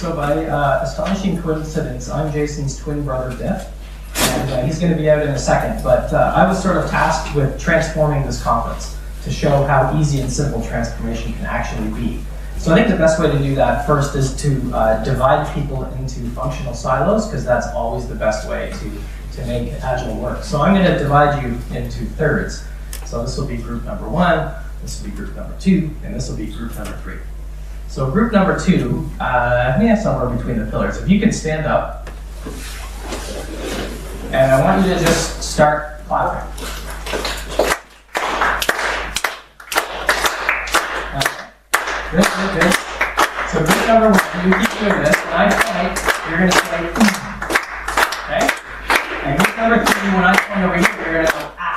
So by astonishing coincidence, I'm Jason's twin brother, Biff, and he's going to be out in a second. But I was sort of tasked with transforming this conference to show how easy and simple transformation can actually be. So I think the best way to do that first is to divide people into functional silos, because that's always the best way to make Agile work. So I'm going to divide you into thirds. So this will be group number 1, this will be group number 2, and this will be group number 3. So group number 2, we have somewhere between the pillars. If you can stand up, and I want you to just start clapping. Good, good, good. So group number 1, you keep doing this. When I point, you're going to say, okay? And group number 3, when I point over here, you're going to go, ah.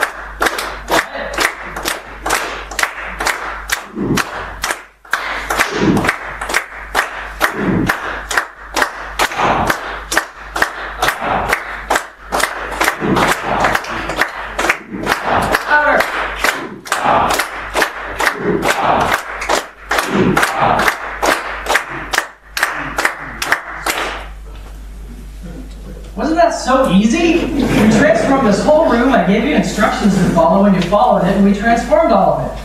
Wasn't that so easy? We transformed this whole room. I gave you instructions to follow, and you followed it, and we transformed all of it.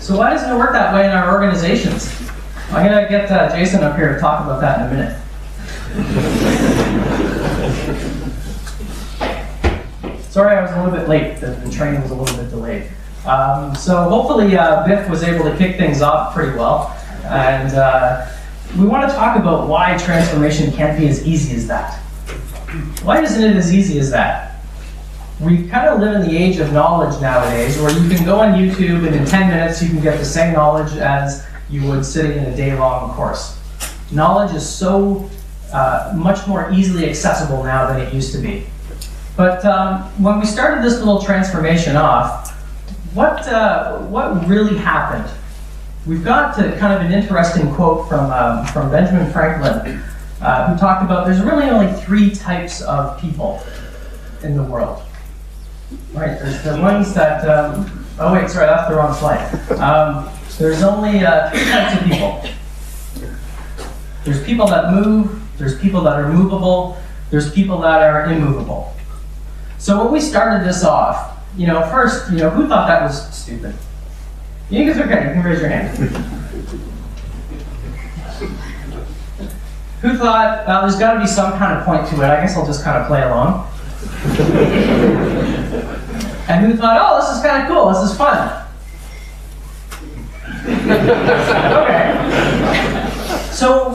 So why doesn't it work that way in our organizations? I'm going to get Jason up here to talk about that in a minute. Sorry I was a little bit late. The train was a little bit delayed. So hopefully Biff was able to kick things off pretty well. And we want to talk about why transformation can't be as easy as that. Why isn't it as easy as that? We kind of live in the age of knowledge nowadays, where you can go on YouTube and in 10 minutes you can get the same knowledge as you would sitting in a day-long course. Knowledge is so much more easily accessible now than it used to be. But when we started this little transformation off, what really happened? We've got to kind of an interesting quote from Benjamin Franklin, who talked about there's really only 3 types of people in the world. Right? There's the ones that, oh wait, sorry, that's the wrong slide. There's only 3 types of people. There's people that move, there's people that are movable, there's people that are immovable. So when we started this off, first, who thought that was stupid? You think it's okay, you can raise your hand. Who thought, there's got to be some kind of point to it, I guess I'll just kind of play along. And who thought, oh, this is kind of cool, this is fun. Okay. So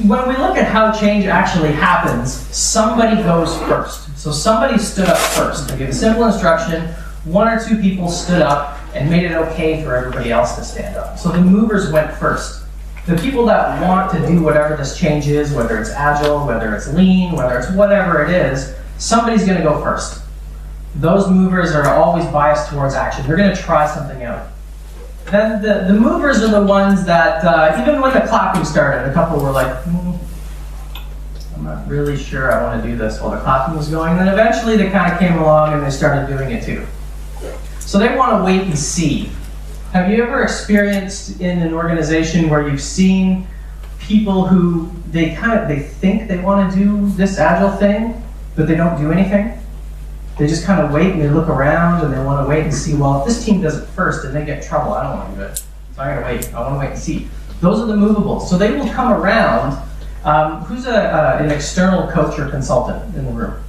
when we look at how change actually happens, somebody goes first. So somebody stood up first. They gave a simple instruction, 1 or 2 people stood up and made it okay for everybody else to stand up. So the movers went first. The people that want to do whatever this change is, whether it's Agile, whether it's Lean, whether it's whatever it is, somebody's going to go first. Those movers are always biased towards action. They're going to try something out. Then the movers are the ones that, even when the clapping started, a couple were like, I'm not really sure I want to do this while the clapping was going. And then eventually they kind of came along and they started doing it too. So they want to wait and see. Have you ever experienced in an organization where you've seen people who they think they want to do this Agile thing, but they don't do anything? They just kind of wait and they look around and they want to wait and see, well, if this team does it first and they get in trouble, I don't want to do it. So I'm going to wait. I want to wait and see. Those are the movables. So they will come around. Who's an external coach or consultant in the room?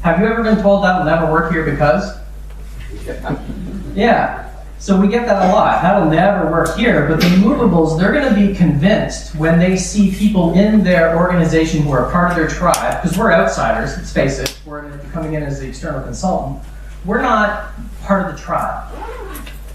Have you ever been told that will never work here because? Yeah. So we get that a lot. That'll never work here. But the movables, they're going to be convinced when they see people in their organization who are part of their tribe, because we're outsiders, let's face it, we're coming in as the external consultant. We're not part of the tribe.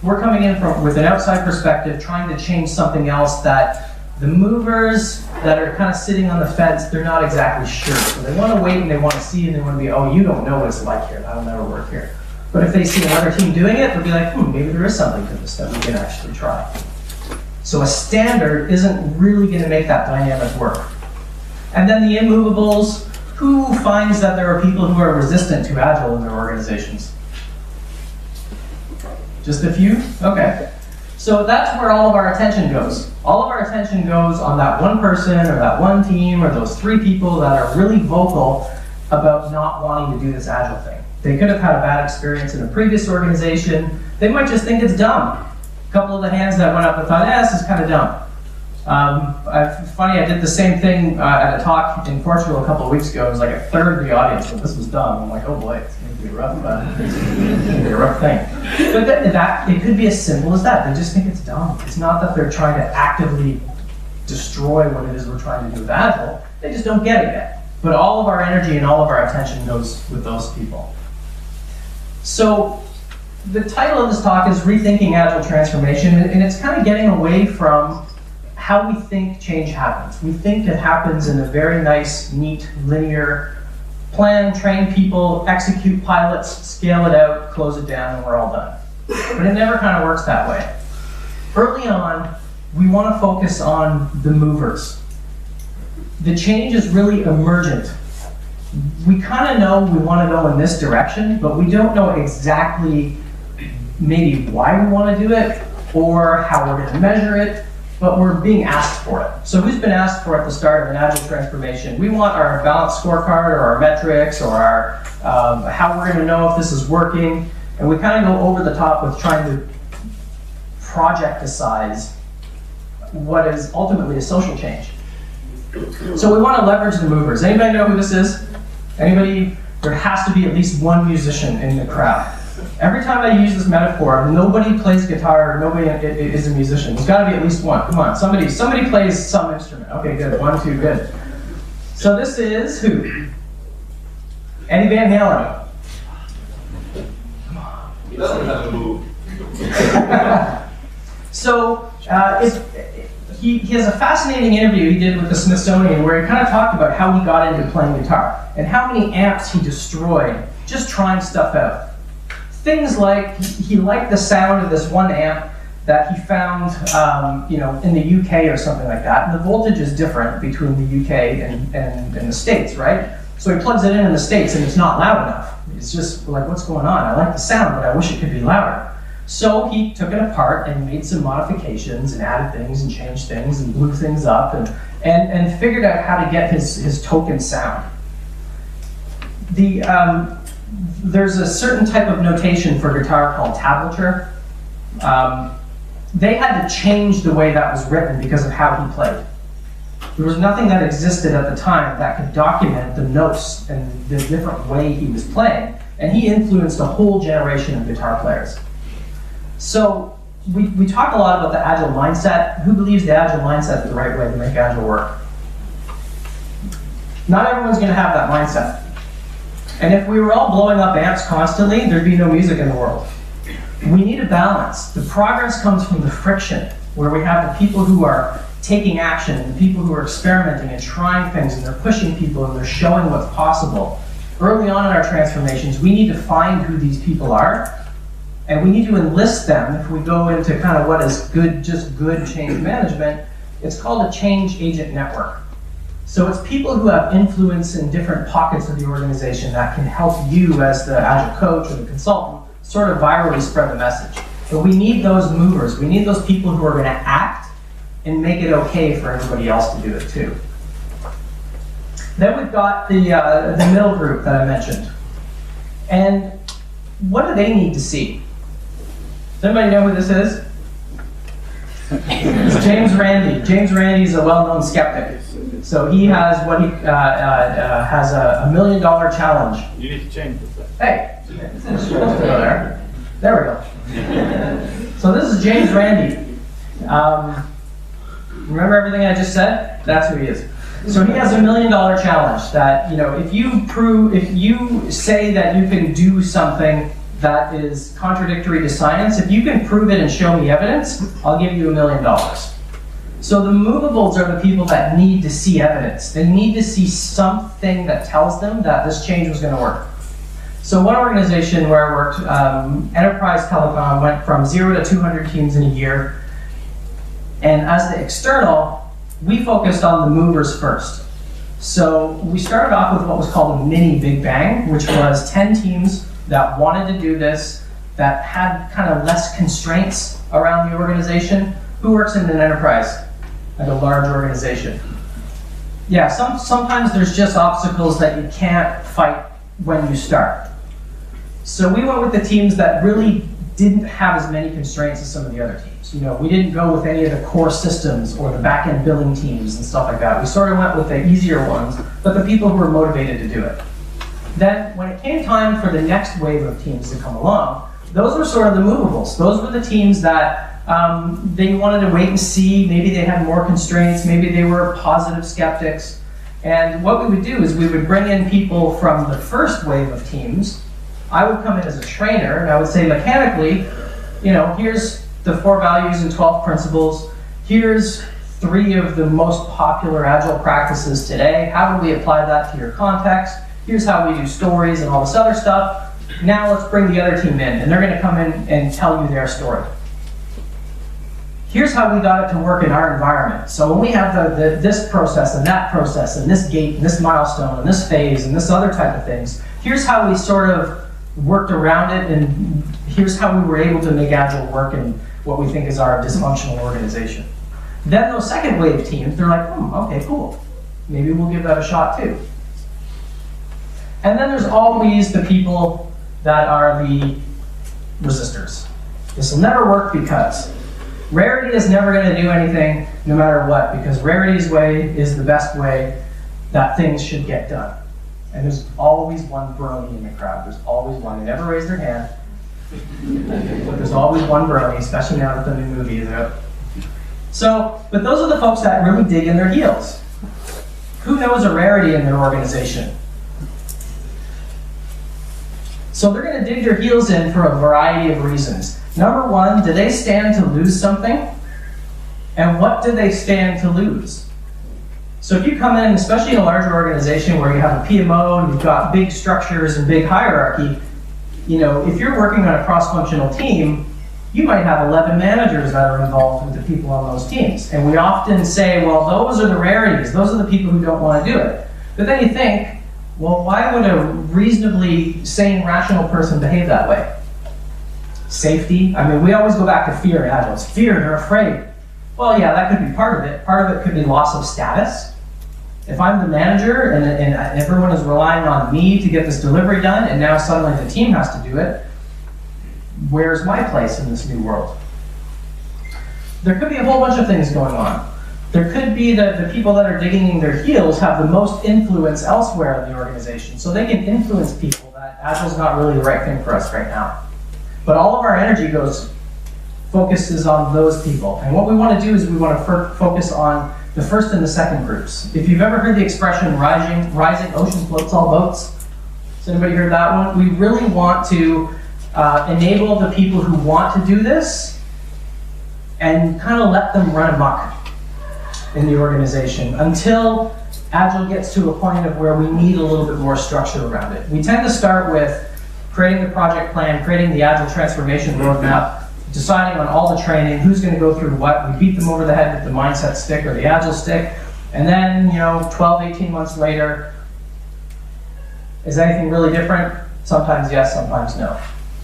We're coming in with an outside perspective, trying to change something else that the movers that are kind of sitting on the fence, they're not exactly sure. So they want to wait and they want to see and they want to be, oh, you don't know what it's like here. That'll never work here. But if they see another team doing it, they'll be like, maybe there is something to this that we can actually try. So a standard isn't really going to make that dynamic work. And then the immovables, who finds that there are people who are resistant to Agile in their organizations? Just a few? Okay. So that's where all of our attention goes. All of our attention goes on that one person or that one team or those 3 people that are really vocal about not wanting to do this Agile thing. They could have had a bad experience in a previous organization. They might just think it's dumb. A couple of the hands that went up and thought, this is kind of dumb. Funny, I did the same thing at a talk in Portugal a couple of weeks ago. It was like a third of the audience, and this was dumb. I'm like, oh boy, it's going to be rough. It's going to be a rough thing. But it could be as simple as that. They just think it's dumb. It's not that they're trying to actively destroy what it is we're trying to do with Agile. They just don't get it yet. But all of our energy and all of our attention goes with those people. So the title of this talk is Rethinking Agile Transformation, and it's kind of getting away from how we think change happens. We think it happens in a very nice, neat, linear plan, train people, execute pilots, scale it out, close it down, and we're all done. But it never kind of works that way. Early on, we want to focus on the movers. The change is really emergent. We kind of know we want to go in this direction, but we don't know exactly maybe why we want to do it or how we're going to measure it, but we're being asked for it. So who's been asked for at the start of an Agile transformation? We want our balanced scorecard or our metrics or our how we're going to know if this is working, and we kind of go over the top with trying to projecticize what is ultimately a social change. So we want to leverage the movers. Anybody know who this is? Anybody? There has to be at least one musician in the crowd. Every time I use this metaphor, nobody plays guitar, nobody is a musician. There's got to be at least one. Come on, somebody plays some instrument. Okay, good. 1, 2, good. So this is who? Eddie Van Halen. Come on. He doesn't have to move. So he has a fascinating interview he did with the Smithsonian where he kind of talked about how he got into playing guitar and how many amps he destroyed just trying stuff out. Things like he liked the sound of this one amp that he found in the UK or something like that. And the voltage is different between the UK and the States, right? So he plugs it in the States and it's not loud enough. It's just like, what's going on? I like the sound, but I wish it could be louder. So he took it apart and made some modifications and added things and changed things and blew things up and figured out how to get his token sound. There's a certain type of notation for guitar called tablature. They had to change the way that was written because of how he played. There was nothing that existed at the time that could document the notes and the different way he was playing, and he influenced a whole generation of guitar players. So we talk a lot about the Agile mindset. Who believes the Agile mindset is the right way to make Agile work? Not everyone's going to have that mindset. And if we were all blowing up amps constantly, there'd be no music in the world. We need a balance. The progress comes from the friction, where we have the people who are taking action and the people who are experimenting and trying things and they're pushing people and they're showing what's possible. Early on in our transformations, we need to find who these people are, and we need to enlist them. If we go into kind of what is good, just good change management, it's called a change agent network. So it's people who have influence in different pockets of the organization that can help you as the Agile coach or the consultant sort of virally spread the message. But we need those movers. We need those people who are going to act and make it okay for everybody else to do it too. Then we've got the middle group that I mentioned. And what do they need to see? Does anybody know who this is? It's James Randi. James Randi is a well-known skeptic. So he has what he has a $1 million challenge. You need to change this. Hey, it's supposed to go there. There we go. So this is James Randi. Remember everything I just said? That's who he is. So he has a $1 million challenge that, if you say that you can do something that is contradictory to science, if you can prove it and show me evidence, I'll give you $1 million. So the movables are the people that need to see evidence. They need to see something that tells them that this change was going to work. So one organization where I worked, Enterprise Telecom, went from 0 to 200 teams in a year. And as the external, we focused on the movers first. So we started off with what was called a mini Big Bang, which was 10 teams that wanted to do this. that had kind of less constraints around the organization? Who works in an enterprise, like a large organization? Yeah, sometimes there's just obstacles that you can't fight when you start. So we went with the teams that really didn't have as many constraints as some of the other teams. You know, we didn't go with any of the core systems or the back-end billing teams and stuff like that. We sort of went with the easier ones, but the people who were motivated to do it. Then, when it came time for the next wave of teams to come along, those were sort of the movables. Those were the teams that they wanted to wait and see. Maybe they had more constraints. Maybe they were positive skeptics. And what we would do is we would bring in people from the first wave of teams. I would come in as a trainer, and I would say mechanically, you know, here's the 4 values and 12 principles. Here's 3 of the most popular Agile practices today. How do we apply that to your context? Here's how we do stories and all this other stuff. Now let's bring the other team in, and they're going to come in and tell you their story. Here's how we got it to work in our environment. So when we have this process and that process and this gate and this milestone and this phase and this other type of things, here's how we sort of worked around it, and here's how we were able to make Agile work in what we think is our dysfunctional organization. Then those second wave teams, they're like, okay, cool. Maybe we'll give that a shot too. And then there's always the people that are the resistors. This will never work because rarity is never going to do anything no matter what, because rarity's way is the best way that things should get done. And there's always one brony in the crowd. There's always one. They never raise their hand, but there's always one brony, especially now that the new movie is out. So, but those are the folks that really dig in their heels. Who knows a rarity in their organization? So they're going to dig their heels in for a variety of reasons. Number one, do they stand to lose something? And what do they stand to lose? So if you come in, especially in a larger organization where you have a PMO and you've got big structures and big hierarchy, you know, if you're working on a cross-functional team, you might have 11 managers that are involved with the people on those teams. And we often say, well, those are the rarities. Those are the people who don't want to do it. But then you think, well, why would a reasonably sane, rational person behave that way? Safety. I mean, we always go back to fear in Agile. It's fear, they're afraid. Well, yeah, that could be part of it. Part of it could be loss of status. If I'm the manager and everyone is relying on me to get this delivery done, and now suddenly the team has to do it, where's my place in this new world? There could be a whole bunch of things going on. There could be that the people that are digging in their heels have the most influence elsewhere in the organization, so they can influence people that Agile's not really the right thing for us right now. But all of our energy focuses on those people. And what we want to do is we want to focus on the first and the second groups. If you've ever heard the expression rising ocean floats all boats, has anybody heard that one? We really want to enable the people who want to do this and kind of let them run amok in the organization until Agile gets to a point of where we need a little bit more structure around it. We tend to start with creating the project plan, creating the Agile transformation roadmap, deciding on all the training, who's going to go through what. We beat them over the head with the mindset stick or the Agile stick, and then, 12, 18 months later, is anything really different? Sometimes yes, sometimes no.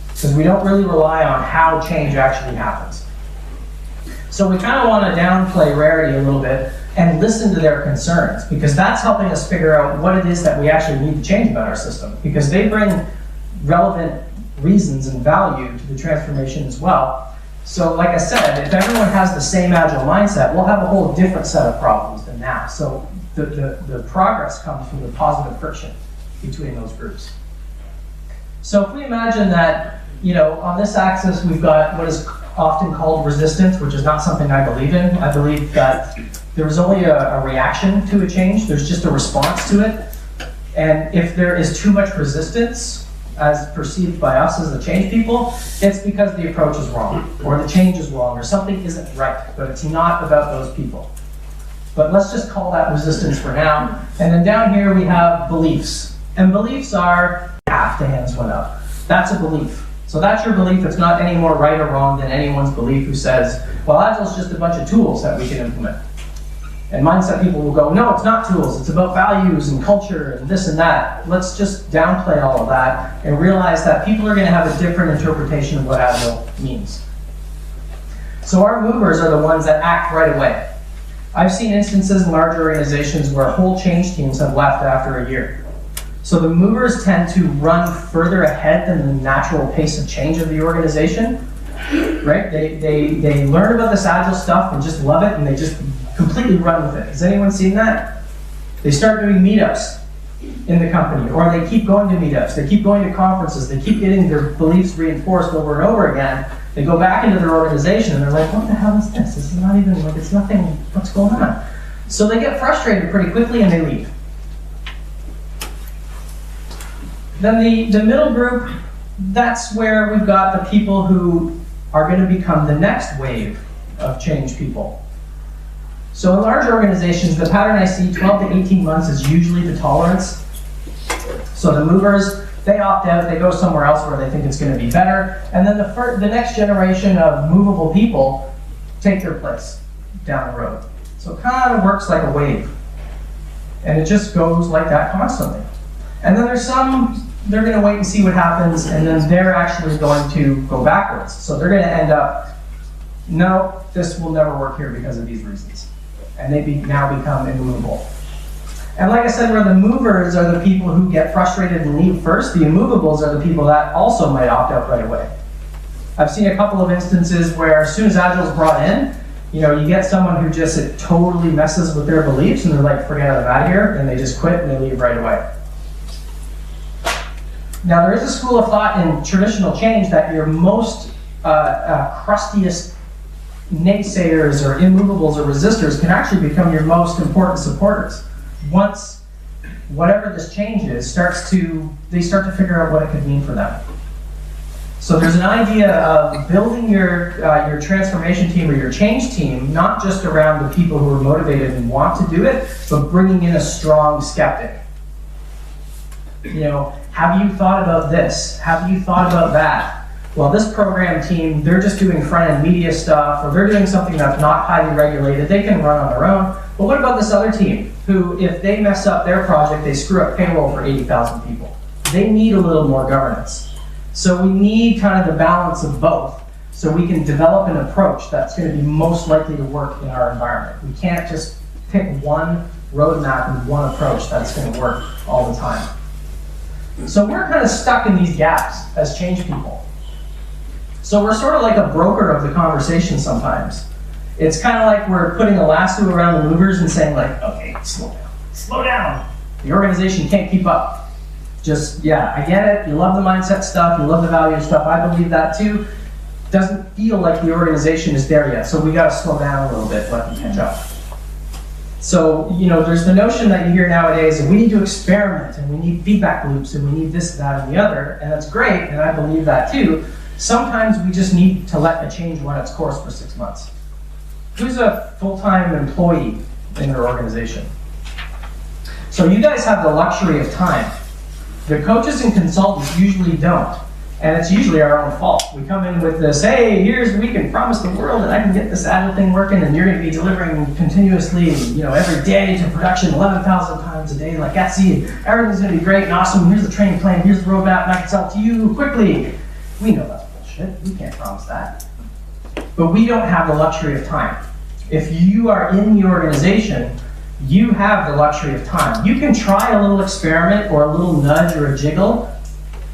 Because we don't really rely on how change actually happens. So we kind of want to downplay rarity a little bit and listen to their concerns, because that's helping us figure out what it is that we actually need to change about our system, because they bring relevant reasons and value to the transformation as well. So like I said, if everyone has the same Agile mindset, we'll have a whole different set of problems than now. So the progress comes from the positive friction between those groups. So if we imagine that, on this axis we've got what is often called resistance, which is not something I believe in. I believe that there is only a reaction to a change. There's just a response to it. And if there is too much resistance, as perceived by us as the change people, it's because the approach is wrong, or the change is wrong, or something isn't right, but it's not about those people. But let's just call that resistance for now. And then down here we have beliefs. And beliefs are, half the hands went up. That's a belief. So that's your belief. It's not any more right or wrong than anyone's belief who says, well, Agile's just a bunch of tools that we can implement. And mindset people will go, no, it's not tools, it's about values and culture and this and that. Let's just downplay all of that and realize that people are going to have a different interpretation of what Agile means. So our movers are the ones that act right away. I've seen instances in large organizations where whole change teams have left after a year. So the movers tend to run further ahead than the natural pace of change of the organization, right? They learn about this Agile stuff and just love it, and they just completely run with it. Has anyone seen that? They start doing meetups in the company, or they keep going to meetups, they keep going to conferences, they keep getting their beliefs reinforced over and over again. They go back into their organization and they're like, what the hell is this? This is not even, like, it's nothing, what's going on? So they get frustrated pretty quickly and they leave. Then the middle group, that's where we've got the people who are going to become the next wave of change people. So in large organizations, the pattern I see, 12 to 18 months is usually the tolerance. So the movers, they opt out, they go somewhere else where they think it's going to be better, and then the next generation of movable people take their place down the road. So it kind of works like a wave. And it just goes like that constantly. And then there's some, they're going to wait and see what happens, and then they're actually going to go backwards. So they're going to end up, no, this will never work here because of these reasons. And they now become immovable. And like I said, where the movers are the people who get frustrated and leave first, the immovables are the people that also might opt out right away. I've seen a couple of instances where as soon as Agile's brought in, you get someone who just, it totally messes with their beliefs and they're like, forget it, I'm out of here, and they just quit and they leave right away. Now there is a school of thought in traditional change that your most crustiest naysayers or immovables or resistors can actually become your most important supporters. Once whatever this change is they start to figure out what it could mean for them. So there's an idea of building your transformation team or your change team, not just around the people who are motivated and want to do it, but bringing in a strong skeptic. Have you thought about this? Have you thought about that? Well, this program team, they're just doing front-end media stuff, or they're doing something that's not highly regulated. They can run on their own. But what about this other team, who, if they mess up their project, they screw up payroll for 80,000 people? They need a little more governance. So we need kind of the balance of both, so we can develop an approach that's going to be most likely to work in our environment. We can't just pick one roadmap and one approach that's going to work all the time. So we're kind of stuck in these gaps as change people. So we're sort of like a broker of the conversation sometimes. It's kind of like we're putting a lasso around the movers and saying like, okay, slow down. The organization can't keep up. Just, yeah, I get it, you love the mindset stuff, you love the value stuff, I believe that too. Doesn't feel like the organization is there yet, so we gotta slow down a little bit, let them catch up. So, there's the notion that you hear nowadays that we need to experiment and we need feedback loops and we need this, that, and the other, and that's great, and I believe that too. Sometimes we just need to let a change run its course for 6 months. Who's a full-time employee in your organization? So you guys have the luxury of time. The coaches and consultants usually don't, and it's usually our own fault. We come in with this, hey, we can promise the world that I can get this Agile thing working, and you're going to be delivering continuously, every day to production 11,000 times a day like Etsy. Everything's going to be great and awesome. Here's the training plan, here's the roadmap, and I can sell it to you quickly. We know that's bullshit. We can't promise that. But we don't have the luxury of time. If you are in the organization, you have the luxury of time. You can try a little experiment or a little nudge or a jiggle,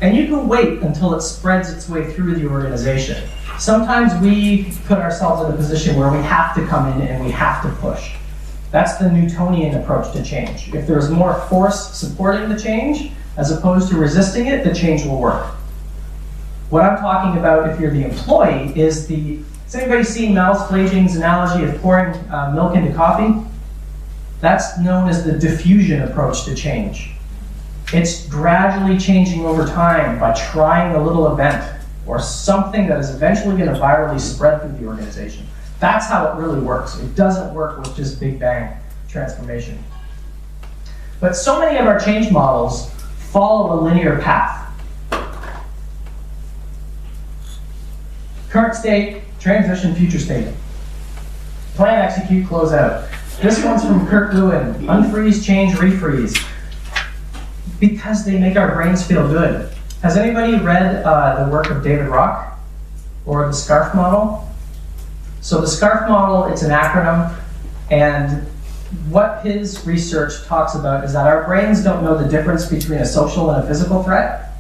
and you can wait until it spreads its way through the organization. Sometimes we put ourselves in a position where we have to come in and we have to push. That's the Newtonian approach to change. If there's more force supporting the change, as opposed to resisting it, the change will work. What I'm talking about, if you're the employee, is has anybody seen Miles Flaging's analogy of pouring milk into coffee? That's known as the diffusion approach to change. It's gradually changing over time by trying a little event or something that is eventually going to virally spread through the organization. That's how it really works. It doesn't work with just big bang transformation. But so many of our change models follow a linear path. Current state, transition, future state. Plan, execute, close out. This one's from Kurt Lewin. Unfreeze, change, refreeze. Because they make our brains feel good. Has anybody read the work of David Rock or the SCARF model? So the SCARF model, it's an acronym, and what his research talks about is that our brains don't know the difference between a social and a physical threat.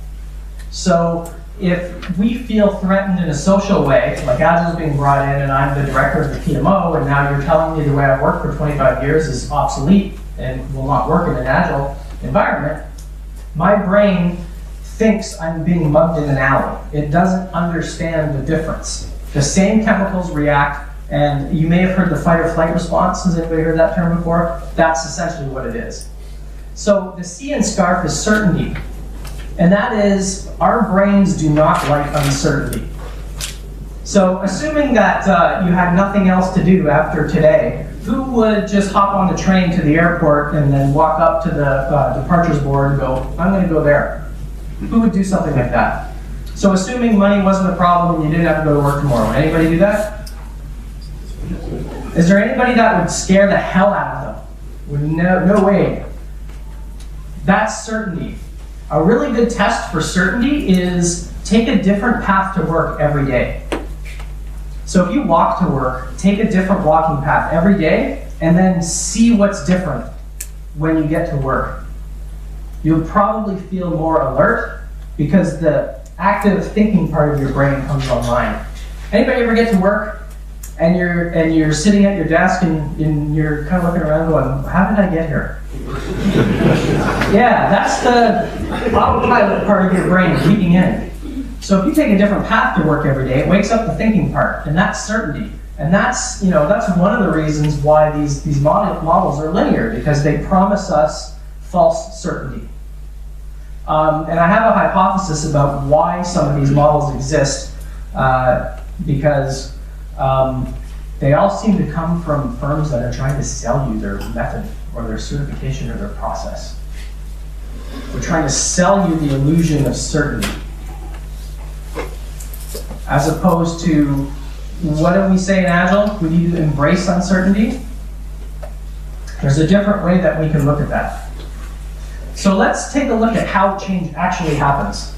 So if we feel threatened in a social way, like Agile's being brought in and I'm the director of the PMO, and now you're telling me the way I've worked for 25 years is obsolete and will not work in an Agile environment, my brain thinks I'm being mugged in an alley. It doesn't understand the difference. The same chemicals react, and you may have heard the fight or flight response. Has anybody heard that term before? That's essentially what it is. So the C in SCARF is certainty. And that is, our brains do not like uncertainty. So assuming that you had nothing else to do after today, who would just hop on the train to the airport and then walk up to the departures board and go, I'm going to go there? Who would do something like that? So assuming money wasn't a problem and you didn't have to go to work tomorrow, would anybody do that? Is there anybody that would scare the hell out of them? Would no way. That's certainty. A really good test for certainty is take a different path to work every day. So if you walk to work, take a different walking path every day and then see what's different when you get to work. You'll probably feel more alert because the active thinking part of your brain comes online. Anybody ever get to work and you're sitting at your desk and you're kind of looking around going, how did I get here? Yeah, that's the autopilot part of your brain kicking in. So if you take a different path to work every day, it wakes up the thinking part, and that's certainty. And that's one of the reasons why these models are linear, because they promise us false certainty. And I have a hypothesis about why some of these models exist, because they all seem to come from firms that are trying to sell you their method or their certification or their process. They're trying to sell you the illusion of certainty, as opposed to, what do we say in Agile? We need to embrace uncertainty. There's a different way that we can look at that. So let's take a look at how change actually happens.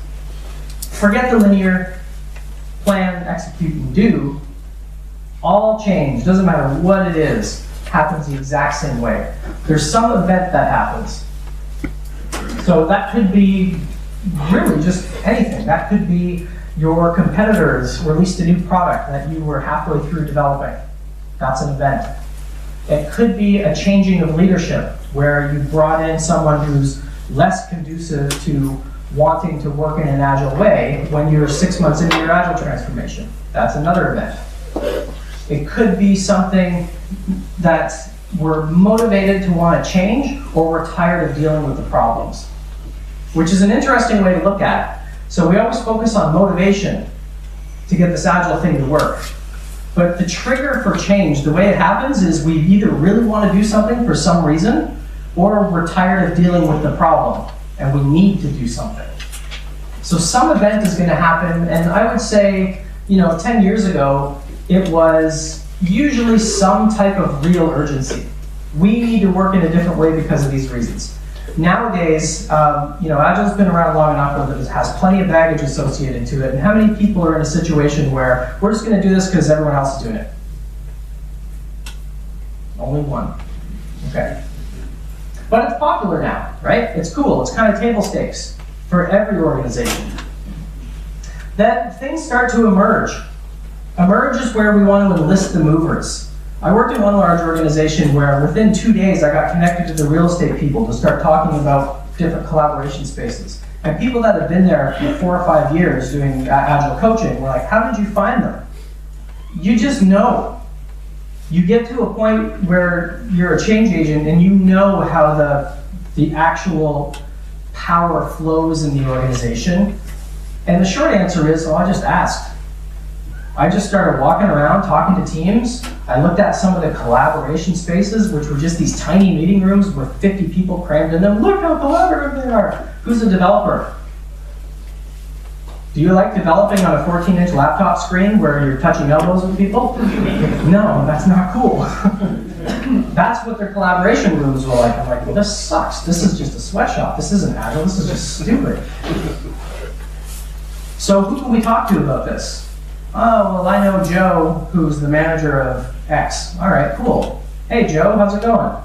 Forget the linear plan, execute, and do. All change, doesn't matter what it is, happens the exact same way. There's some event that happens. So that could be really just anything. That could be your competitors released a new product that you were halfway through developing. That's an event. It could be a changing of leadership, where you brought in someone who's less conducive to wanting to work in an Agile way when you're 6 months into your Agile transformation. That's another event. It could be something that we're motivated to want to change, or we're tired of dealing with the problems, which is an interesting way to look at it. So we always focus on motivation to get this Agile thing to work. But the trigger for change, the way it happens is we either really want to do something for some reason, or we're tired of dealing with the problem and we need to do something. So some event is going to happen, and I would say, 10 years ago, it was usually some type of real urgency. We need to work in a different way because of these reasons. Nowadays, Agile's been around long enough that it has plenty of baggage associated to it. And how many people are in a situation where we're just going to do this because everyone else is doing it? Only one. Okay. But it's popular now, right? It's cool. It's kind of table stakes for every organization. Then things start to emerge. Emerge is where we want to enlist the movers. I worked in one large organization where within 2 days I got connected to the real estate people to start talking about different collaboration spaces. And people that have been there for 4 or 5 years doing Agile coaching were like, how did you find them? You just know. You get to a point where you're a change agent and you know how the actual power flows in the organization. And the short answer is, I just asked. I just started walking around talking to teams. I looked at some of the collaboration spaces, which were just these tiny meeting rooms with 50 people crammed in them. Look how collaborative they are. Who's a developer? Do you like developing on a 14-inch laptop screen where you're touching elbows with people? No, that's not cool. That's what their collaboration rooms were like. I'm like, well, this sucks. This is just a sweatshop. This isn't Agile. This is just stupid. So who can we talk to about this? Oh, well, I know Joe, who's the manager of X. All right, cool. Hey, Joe, how's it going?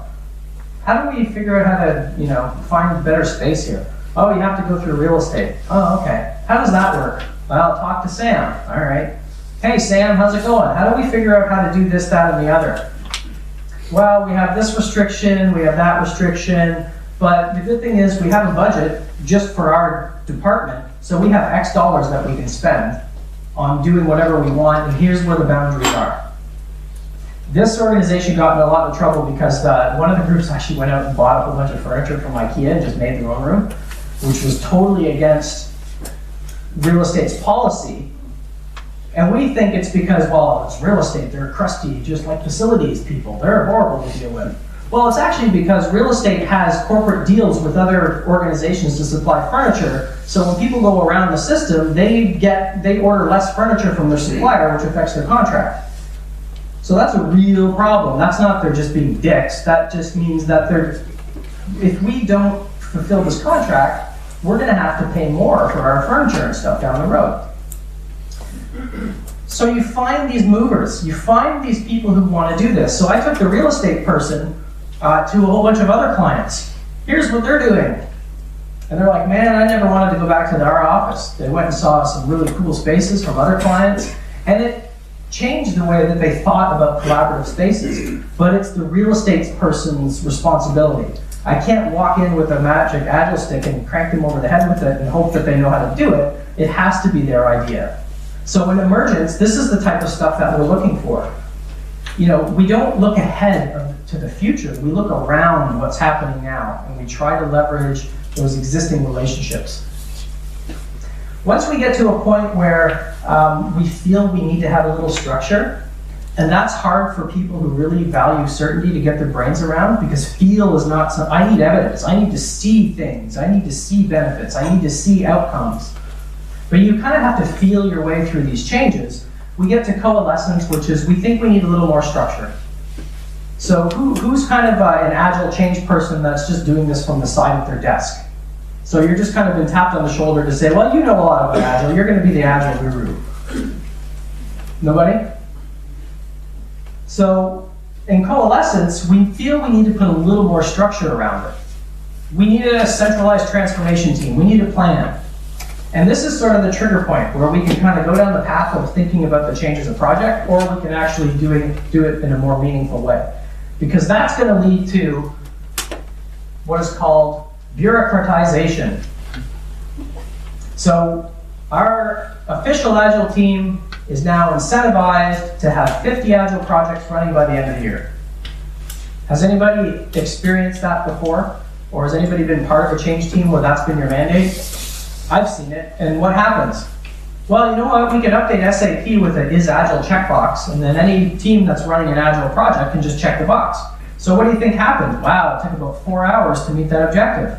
How do we figure out how to, find better space here? Oh, you have to go through real estate. Oh, okay. How does that work? Well, talk to Sam. All right. Hey, Sam, how's it going? How do we figure out how to do this, that, and the other? Well, we have this restriction, we have that restriction, but the good thing is we have a budget just for our department, so we have X dollars that we can spend on doing whatever we want, and here's where the boundaries are. This organization got in a lot of trouble because one of the groups actually went out and bought a whole bunch of furniture from IKEA and just made their own room, which was totally against real estate's policy. And we think it's because, well, it's real estate, they're crusty, just like facilities people, they're horrible to deal with. Well, it's actually because real estate has corporate deals with other organizations to supply furniture, so when people go around the system, they order less furniture from their supplier, which affects their contract. So that's a real problem. That's not they're just being dicks, that just means that if we don't fulfill this contract, we're gonna have to pay more for our furniture and stuff down the road. So you find these movers, you find these people who want to do this. So I took the real estate person to a whole bunch of other clients. Here's what they're doing. And they're like, man, I never wanted to go back to our office. They went and saw some really cool spaces from other clients, and it changed the way that they thought about collaborative spaces. But it's the real estate person's responsibility. I can't walk in with a magic Agile stick and crank them over the head with it and hope that they know how to do it. It has to be their idea. So in emergence, this is the type of stuff that we're looking for. We don't look ahead to the future. We look around what's happening now, and we try to leverage those existing relationships. Once we get to a point where we feel we need to have a little structure, and that's hard for people who really value certainty to get their brains around, because feel is not something. I need evidence. I need to see things. I need to see benefits. I need to see outcomes. But you kind of have to feel your way through these changes. We get to coalescence, which is we think we need a little more structure. So who's kind of an Agile change person that's just doing this from the side of their desk? So you're just kind of been tapped on the shoulder to say, well, you know a lot about Agile. You're going to be the Agile guru. Nobody? So in coalescence, we feel we need to put a little more structure around it. We need a centralized transformation team. We need a plan. And this is sort of the trigger point where we can kind of go down the path of thinking about the change as a project, or we can actually do it in a more meaningful way. Because that's going to lead to what is called bureaucratization. So our official Agile team is now incentivized to have 50 Agile projects running by the end of the year. Has anybody experienced that before? Or has anybody been part of a change team where that's been your mandate? I've seen it, and what happens? Well, you know what? We can update SAP with a is Agile checkbox, and then any team that's running an Agile project can just check the box. So what do you think happened? Wow, it took about 4 hours to meet that objective.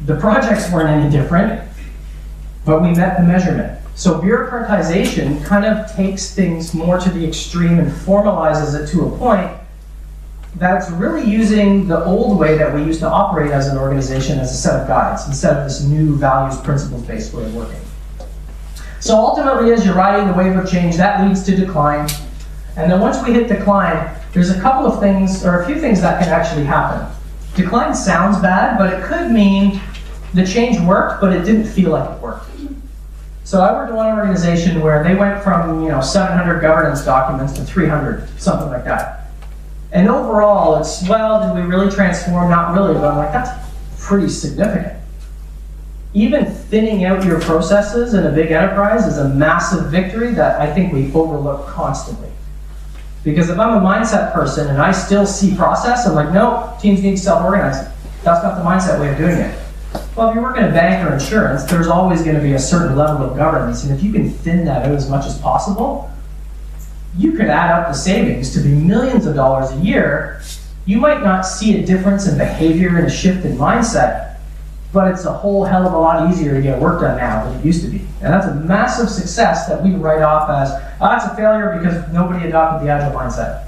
The projects weren't any different, but we met the measurement. So bureaucratization kind of takes things more to the extreme and formalizes it to a point that's really using the old way that we used to operate as an organization as a set of guides, instead of this new values, principles-based way of working. So ultimately, as you're riding the wave of change, that leads to decline. And then once we hit decline, there's a couple of things, or a few things that can actually happen. Decline sounds bad, but it could mean the change worked, but it didn't feel like it worked. So I worked in one organization where they went from 700 governance documents to 300, something like that. And overall, it's, well, did we really transform? Not really, but I'm like, that's pretty significant. Even thinning out your processes in a big enterprise is a massive victory that I think we overlook constantly. Because if I'm a mindset person and I still see process, I'm like, no, teams need to self-organize. That's not the mindset way of doing it. Well, if you work in a bank or insurance, there's always going to be a certain level of governance, and if you can thin that out as much as possible, you could add up the savings to be millions of dollars a year. You might not see a difference in behavior and a shift in mindset, but it's a whole hell of a lot easier to get work done now than it used to be. And that's a massive success that we write off as, oh, it's a failure because nobody adopted the Agile mindset.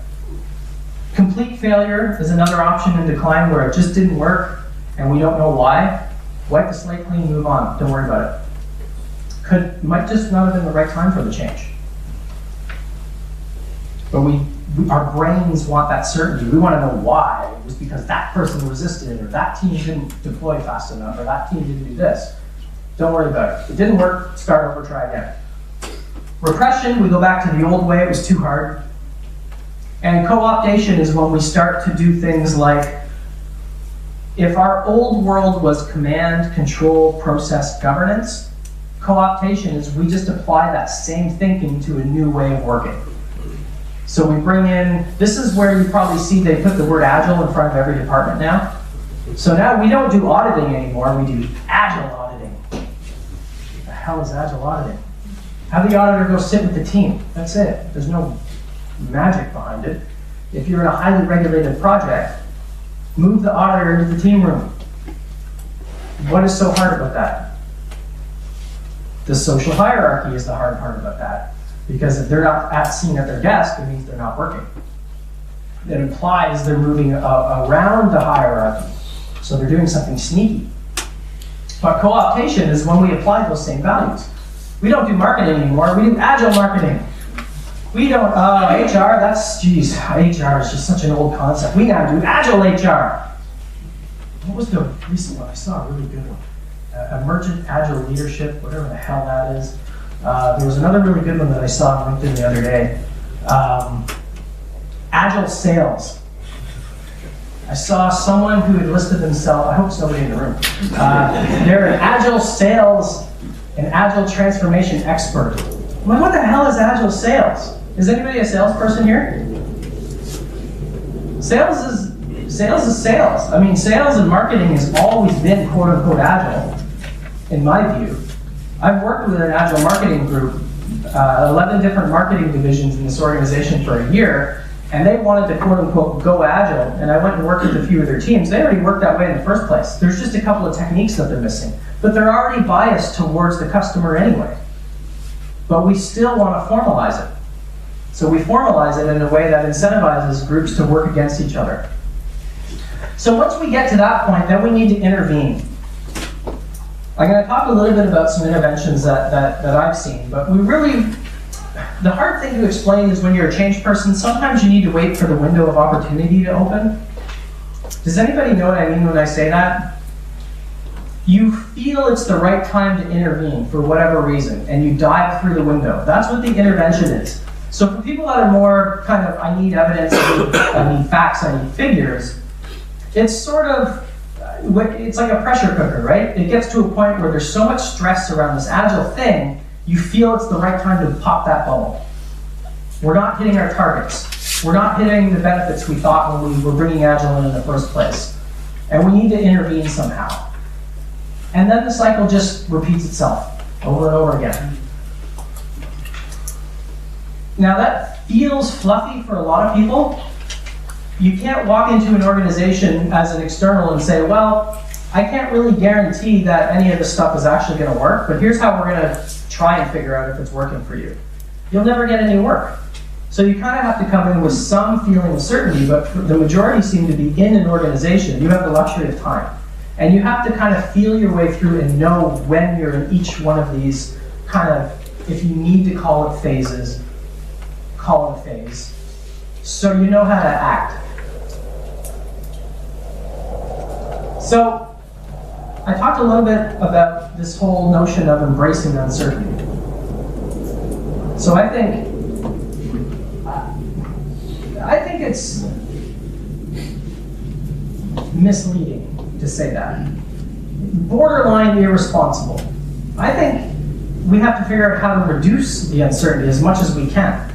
Complete Complete failure is another option in decline where it just didn't work and we don't know why. Wipe the slate clean, move on, don't worry about it. Might just not have been the right time for the change. But our brains want that certainty. We want to know why. It was because that person resisted, or that team didn't deploy fast enough, or that team didn't do this. Don't worry about it. It didn't work, start over, try again. Repression, we go back to the old way, it was too hard. And co-optation is when we start to do things like, if our old world was command, control, process, governance, co-optation is we just apply that same thinking to a new way of working. So we bring in, this is where you probably see they put the word Agile in front of every department now. So now we don't do auditing anymore, we do Agile auditing. What the hell is Agile auditing? Have the auditor go sit with the team, that's it. There's no magic behind it. If you're in a highly regulated project, move the auditor into the team room. What is so hard about that? The social hierarchy is the hard part about that. Because if they're not seen at their desk, it means they're not working. It implies they're moving around the hierarchy. So they're doing something sneaky. But co-optation is when we apply those same values. We don't do marketing anymore, we do Agile marketing. We don't, HR, HR is just such an old concept. We now do Agile HR. What was the recent one? I saw a really good one. Emergent Agile Leadership, whatever the hell that is. There was another really good one that I saw on LinkedIn the other day. Agile Sales. I saw someone who had listed themselves, I hope it's nobody in the room. They're an Agile Sales and Agile Transformation expert. I'm like, what the hell is Agile Sales? Is anybody a salesperson here? Sales is sales. I mean, sales and marketing has always been quote unquote Agile, in my view. I've worked with an Agile marketing group, 11 different marketing divisions in this organization for a year, and they wanted to quote unquote go Agile, and I went and worked with a few of their teams. They already worked that way in the first place. There's just a couple of techniques that they're missing, but they're already biased towards the customer anyway. But we still want to formalize it. So we formalize it in a way that incentivizes groups to work against each other. So once we get to that point, then we need to intervene. I'm going to talk a little bit about some interventions that I've seen, but the hard thing to explain is when you're a change person, sometimes you need to wait for the window of opportunity to open. Does anybody know what I mean when I say that? You feel it's the right time to intervene for whatever reason, and you dive through the window. That's what the intervention is. So for people that are more kind of, I need evidence, I need facts, I need figures, it's sort of, it's like a pressure cooker, right? It gets to a point where there's so much stress around this Agile thing, you feel it's the right time to pop that bubble. We're not hitting our targets. We're not hitting the benefits we thought when we were bringing Agile in the first place. And we need to intervene somehow. And then the cycle just repeats itself over and over again. Now that feels fluffy for a lot of people. You can't walk into an organization as an external and say, well, I can't really guarantee that any of this stuff is actually going to work, but here's how we're going to try and figure out if it's working for you. You'll never get any work. So you kind of have to come in with some feeling of certainty, but the majority seem to be in an organization. You have the luxury of time. And you have to kind of feel your way through and know when you're in each one of these kind of, if you need to call it phases, call it a phase, so you know how to act. So I talked a little bit about this whole notion of embracing uncertainty. So I think it's misleading to say that. Borderline irresponsible. I think we have to figure out how to reduce the uncertainty as much as we can,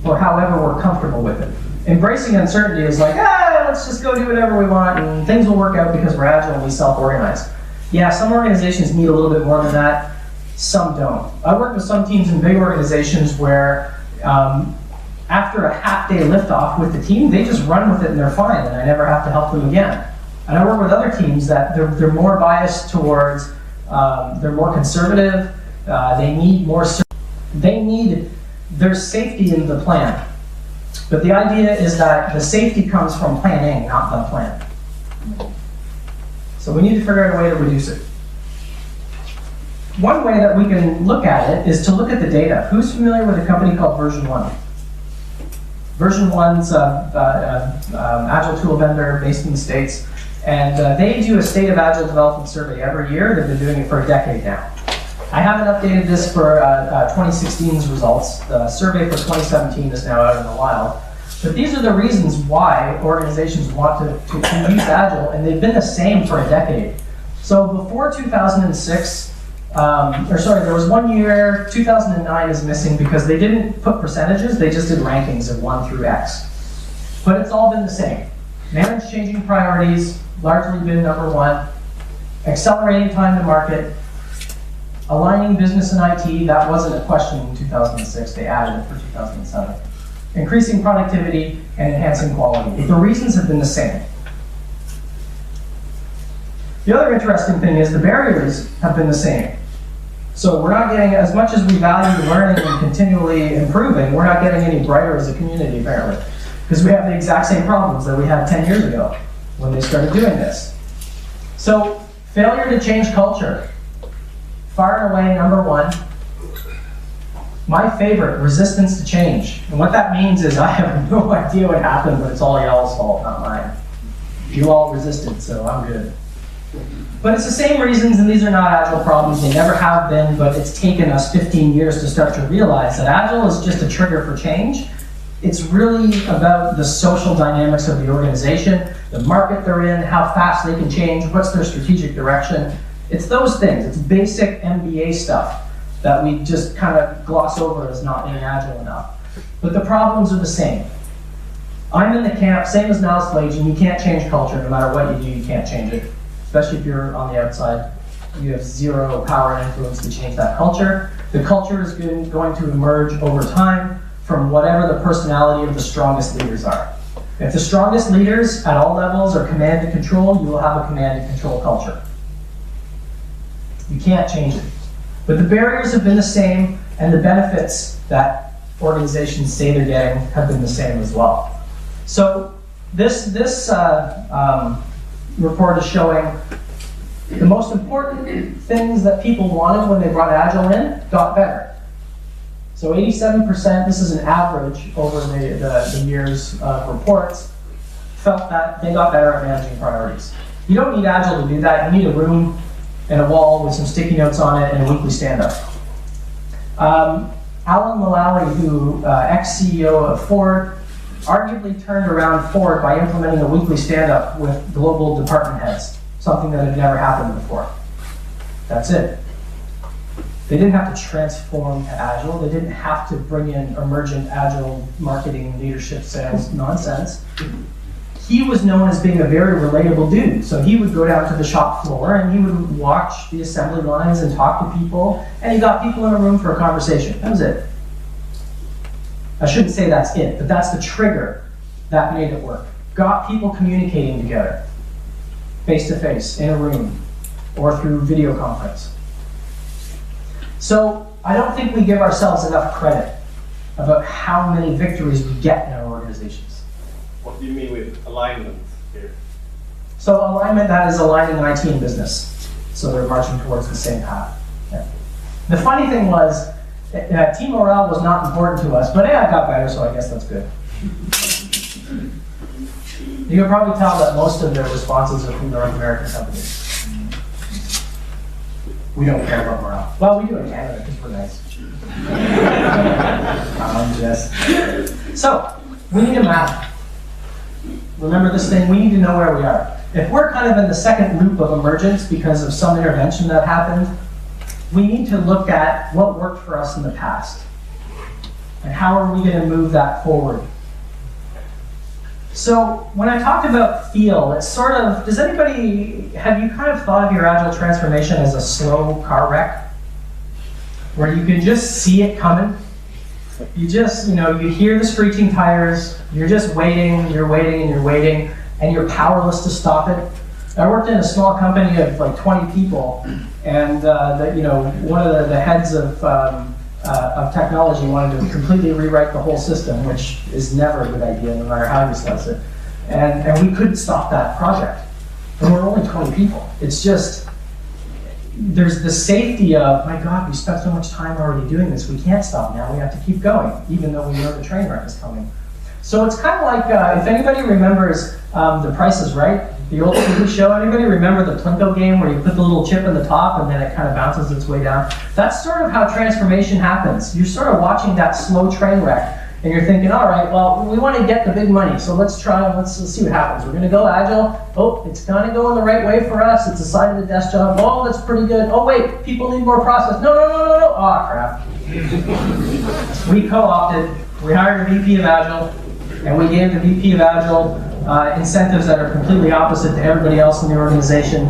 or however we're comfortable with it. Embracing uncertainty is like, let's just go do whatever we want and things will work out because we're Agile and we self-organize. Yeah, some organizations need a little bit more than that, some don't. I work with some teams in big organizations where after a half-day liftoff with the team, they just run with it and they're fine and I never have to help them again. And I work with other teams that they're more biased towards, they're more conservative, they need more, they need their safety in the plan. But the idea is that the safety comes from planning, not the plan. So we need to figure out a way to reduce it. One way that we can look at it is to look at the data. Who's familiar with a company called Version 1? Version 1's Agile tool vendor based in the States. And they do a State of Agile Development survey every year. They've been doing it for a decade now. I haven't updated this for 2016's results. The survey for 2017 is now out in the wild. But these are the reasons why organizations want to use Agile, and they've been the same for a decade. So before 2006, there was 1 year, 2009 is missing because they didn't put percentages, they just did rankings of 1 through X. But it's all been the same. Manage changing priorities, largely been number 1. Accelerating time to market. Aligning business and IT, that wasn't a question in 2006, they added it for 2007. Increasing productivity and enhancing quality. The reasons have been the same. The other interesting thing is the barriers have been the same. So we're not getting, as much as we value learning and continually improving, we're not getting any brighter as a community, apparently. Because we have the exact same problems that we had 10 years ago when they started doing this. So failure to change culture. Far and away, number 1. My favorite, resistance to change. And what that means is I have no idea what happened, but it's all y'all's fault, not mine. You all resisted, so I'm good. But it's the same reasons, and these are not Agile problems. They never have been, but it's taken us 15 years to start to realize that Agile is just a trigger for change. It's really about the social dynamics of the organization, the market they're in, how fast they can change, what's their strategic direction. It's those things. It's basic MBA stuff that we just kind of gloss over as not being Agile enough. But the problems are the same. I'm in the camp, same as Niles Flage, and you can't change culture. No matter what you do, you can't change it. Especially if you're on the outside. You have zero power and influence to change that culture. The culture is going to emerge over time from whatever the personality of the strongest leaders are. If the strongest leaders at all levels are command and control, you will have a command and control culture. You can't change it. But the barriers have been the same, and the benefits that organizations say they're getting have been the same as well. So this report is showing the most important things that people wanted when they brought Agile in got better. So 87%, this is an average over the years of reports, felt that they got better at managing priorities. You don't need Agile to do that. You need a room and a wall with some sticky notes on it and a weekly stand-up. Alan Mulally, who ex-CEO of Ford, arguably turned around Ford by implementing a weekly stand-up with global department heads, something that had never happened before. That's it. They didn't have to transform to Agile. They didn't have to bring in emergent Agile marketing, leadership, sales nonsense. He was known as being a very relatable dude. So he would go down to the shop floor and he would watch the assembly lines and talk to people, and he got people in a room for a conversation. That was it. I shouldn't say that's it, but that's the trigger that made it work. Got people communicating together, face to face, in a room, or through video conference. So I don't think we give ourselves enough credit about how many victories we get in our organizations. What do you mean with alignment here? So alignment, that is aligning IT and business. So they're marching towards the same path. Yeah. The funny thing was, team morale was not important to us, but yeah, it got better, so I guess that's good. You can probably tell that most of their responses are from North American companies. We don't care about morale. Well, we do in Canada because we're nice. So, we need a map. Remember this thing, we need to know where we are. If we're kind of in the second loop of emergence because of some intervention that happened, we need to look at what worked for us in the past. And how are we going to move that forward? So when I talked about feel, it's sort of, have you kind of thought of your Agile transformation as a slow car wreck? Where you can just see it coming? You just, you hear the screeching tires, you're just waiting, you're waiting, and you're waiting, and you're powerless to stop it. I worked in a small company of like 20 people, and one of the heads of of technology wanted to completely rewrite the whole system, which is never a good idea, no matter how you slice it. And we couldn't stop that project. And we're only 20 people. It's just, there's the safety of, my God, we spent so much time already doing this. We can't stop now. We have to keep going, even though we know the train wreck is coming. So it's kind of like, if anybody remembers The Price is Right, the old TV show, anybody remember the Plinko game where you put the little chip in the top and then it kind of bounces its way down? That's sort of how transformation happens. You're sort of watching that slow train wreck and you're thinking, all right, well, we want to get the big money, so let's try and let's see what happens. We're going to go Agile. Oh, it's kind of going the right way for us. It's a side of the desk job. Oh, that's pretty good. Oh, wait, people need more process. No. Oh, crap. We co-opted. We hired a VP of Agile, and we gave the VP of Agile incentives that are completely opposite to everybody else in the organization.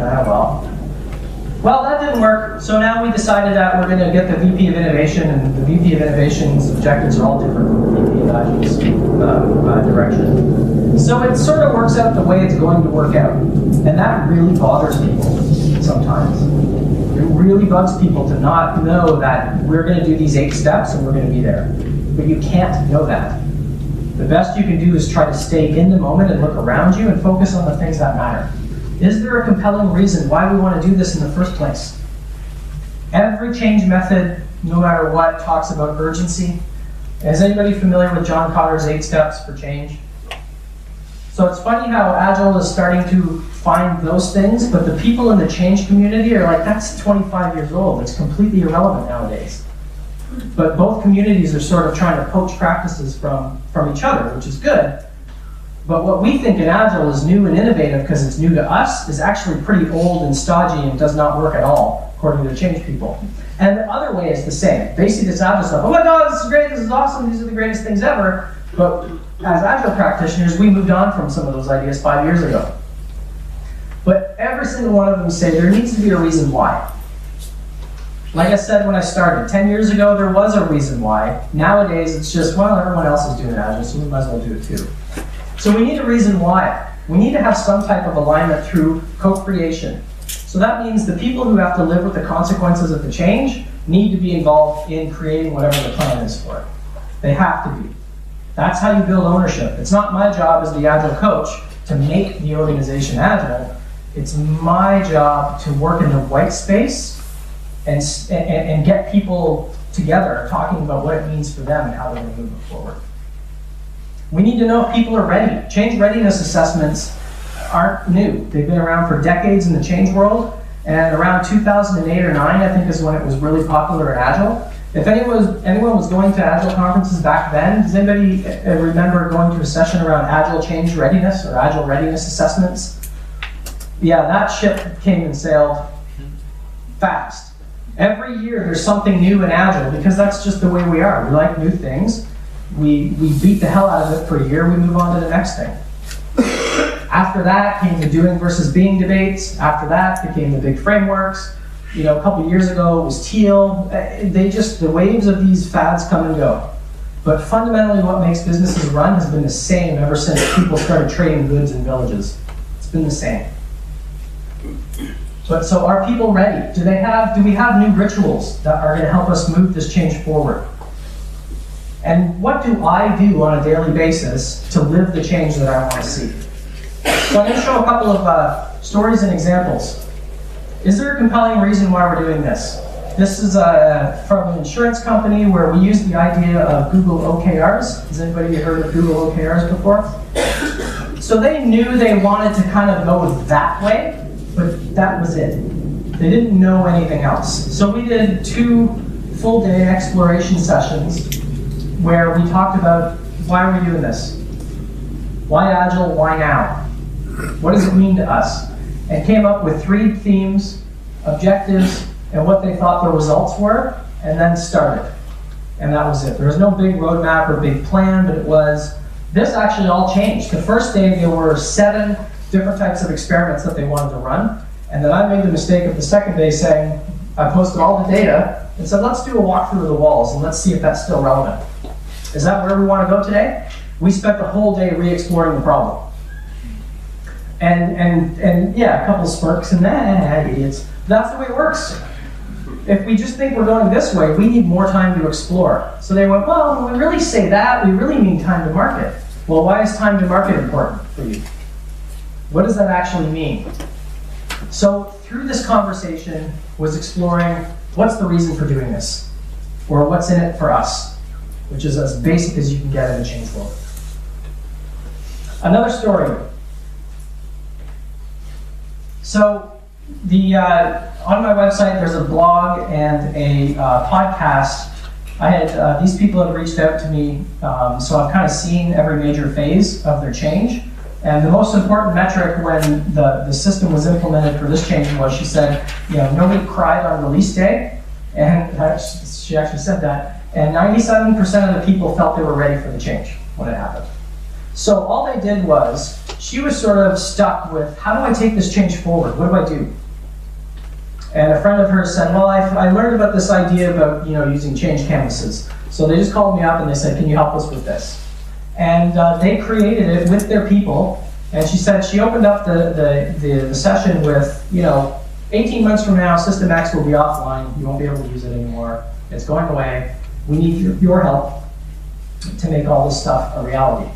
Well, that didn't work, so now we decided that we're going to get the VP of Innovation, and the VP of Innovation's objectives are all different from the VP of Agile's direction. So it sort of works out the way it's going to work out, and that really bothers people sometimes. It really bugs people to not know that we're going to do these 8 steps and we're going to be there. But you can't know that. The best you can do is try to stay in the moment and look around you and focus on the things that matter. Is there a compelling reason why we want to do this in the first place? Every change method, no matter what, talks about urgency. Is anybody familiar with John Cotter's 8 steps for change? So it's funny how Agile is starting to find those things, but the people in the change community are like, that's 25 years old. It's completely irrelevant nowadays. But both communities are sort of trying to poach practices from each other, which is good. But what we think in Agile is new and innovative because it's new to us is actually pretty old and stodgy and does not work at all, according to the change people. And the other way is the same. They see this Agile stuff, oh my God, this is great, this is awesome, these are the greatest things ever. But as Agile practitioners, we moved on from some of those ideas 5 years ago. But every single one of them say there needs to be a reason why. Like I said when I started, 10 years ago there was a reason why. Nowadays it's just, well, everyone else is doing Agile, so we might as well do it too. So we need a reason why. We need to have some type of alignment through co-creation. So that means the people who have to live with the consequences of the change need to be involved in creating whatever the plan is for it. They have to be. That's how you build ownership. It's not my job as the Agile coach to make the organization Agile. It's my job to work in the white space and get people together talking about what it means for them and how they're going to move it forward. We need to know if people are ready. Change readiness assessments aren't new. They've been around for decades in the change world, and around 2008 or 9, I think, is when it was really popular in Agile. If anyone was going to Agile conferences back then, does anybody remember going to a session around Agile change readiness or Agile readiness assessments? Yeah, that ship came and sailed fast. Every year there's something new in Agile because that's just the way we are. We like new things. We beat the hell out of it for a year, we move on to the next thing. After that came the doing versus being debates. After that became the big frameworks. You know, a couple of years ago it was teal. The waves of these fads come and go. But fundamentally what makes businesses run has been the same ever since people started trading goods in villages. It's been the same. So are people ready? Do we have new rituals that are going to help us move this change forward? And what do I do on a daily basis to live the change that I want to see? So I'm going to show a couple of stories and examples. Is there a compelling reason why we're doing this? This is from an insurance company where we use the idea of Google OKRs. Has anybody heard of Google OKRs before? So they knew they wanted to kind of go that way, but that was it. They didn't know anything else. So we did 2 full-day exploration sessions where we talked about why are we doing this? Why Agile? Why now? What does it mean to us? And came up with 3 themes, objectives, and what they thought the results were, and then started. And that was it. There was no big roadmap or big plan, but it was, this actually all changed. The first day there were 7 different types of experiments that they wanted to run, and then I made the mistake of the second day saying, I posted all the data and said, let's do a walkthrough of the walls and let's see if that's still relevant. Is that where we want to go today? We spent the whole day re-exploring the problem. And yeah, a couple of smirks and idiots. That's the way it works. if we just think we're going this way, we need more time to explore. So they went, well, when we really say that, we really mean time to market. Well, why is time to market important for you? What does that actually mean? So through this conversation was exploring what's the reason for doing this? Or what's in it for us? Which is as basic as you can get in a change world. Another story. So on my website, there's a blog and a podcast. I had these people have reached out to me, so I've kind of seen every major phase of their change. And the most important metric when the system was implemented for this change was, she said, nobody cried on release day, and she actually said that. And 97% of the people felt they were ready for the change when it happened. So all they did was, she was sort of stuck with, how do I take this change forward? What do I do? And a friend of hers said, well, I learned about this idea about using change canvases. So they just called me up and they said, can you help us with this? And they created it with their people. And she said she opened up the session with, 18 months from now, System X will be offline. You won't be able to use it anymore. It's going away. We need your help to make all this stuff a reality.